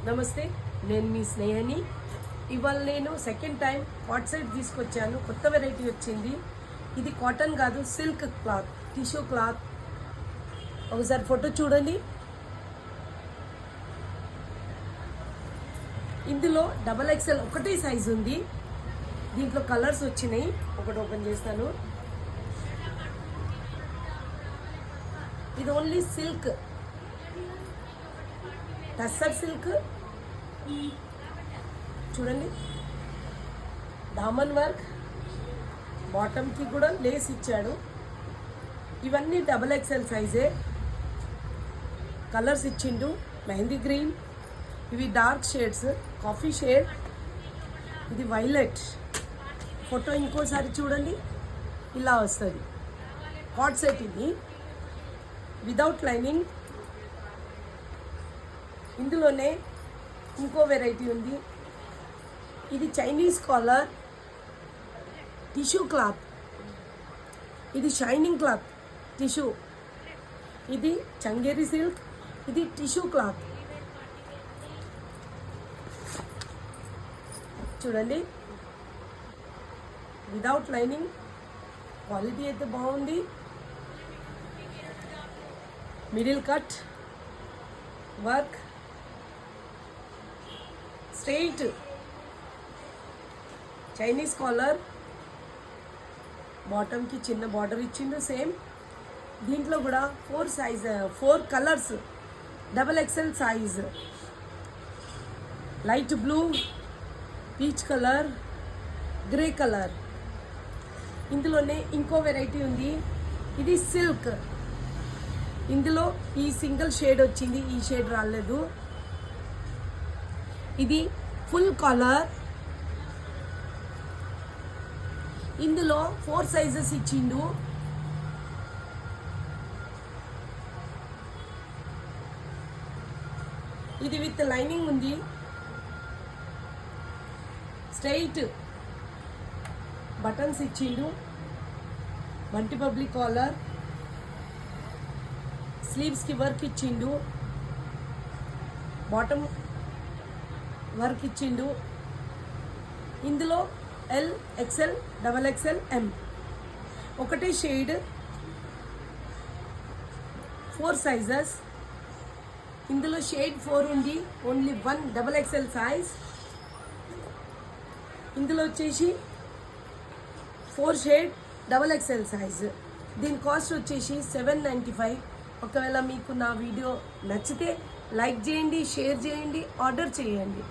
నమస్తే, నేను మీ స్నేహని. ఇవాళ నేను సెకండ్ టైం కాట్ సెట్ తీసుకొచ్చాను. కొత్త వెరైటీ వచ్చింది. ఇది కాటన్ కాదు, సిల్క్ క్లాత్, టిష్యూ క్లాత్. ఒకసారి ఫోటో చూడండి. ఇందులో XXL ఒకటే సైజు ఉంది. దీంట్లో కలర్స్ వచ్చినాయి. ఒకటి ఓపెన్ చేస్తాను. ఇది ఓన్లీ సిల్క్, టస్సర్ సిల్క్. చూడండి, దామన్ వర్క్, బాటమ్కి కూడా లేస్ ఇచ్చాడు. ఇవన్నీ XXL సైజే. కలర్స్ ఇచ్చిండు. మెహందీ గ్రీన్, ఇవి డార్క్ షేడ్స్, కాఫీ షేడ్, ఇది వైలెట్. ఫోటో ఇంకోసారి చూడండి, ఇలా వస్తుంది. కాట్ సెట్ ఇది వితౌట్ లైనింగ్. ఇందులోనే ఇంకో వెరైటీ ఉంది. ఇది చైనీస్ కాలర్ టిష్యూ క్లాత్. ఇది షైనింగ్ క్లాత్ టిష్యూ. ఇది చంగేరి సిల్క్. ఇది టిష్యూ క్లాత్. చూడండి, వితౌట్ లైనింగ్. క్వాలిటీ అయితే బాగుంది. Middle cut work, straight Chinese collar, బాటమ్కి చిన్న బార్డర్ ఇచ్చిండు. సేమ్ దీంట్లో కూడా 4 colours, XXL size. Light blue, peach colour, grey colour. ఇందులోనే ఇంకో వెరైటీ ఉంది. ఇది సిల్క్. ఇందులో ఈ సింగిల్ షేడ్ వచ్చింది, ఈ షేడ్ రాలేదు. ఇది ఫుల్ కాలర్. ఇందులో 4 సైజెస్ ఇచ్చిండు. ఇది విత్ లైనింగ్ ఉంది. స్ట్రైట్ బటన్స్ ఇచ్చిండు. బంటి పబ్లిక్ కాలర్, స్లీవ్స్కి వర్క్ ఇచ్చిండు. బాటమ్ వర్క్ ఇచ్చిండు. ఇందులో L, XL, XXL, M. ఒకటే షేడ్, 4 సైజెస్. ఇందులో షేడ్ 4 ఉంది. Only 1 XXL size. ఇందులో వచ్చేసి 4 షేడ్ XXL సైజ్. దీని కాస్ట్ వచ్చేసి $795. ఒకవేళ మీకు నా వీడియో నచ్చితే లైక్ చేయండి, షేర్ చేయండి, ఆర్డర్ చేయండి.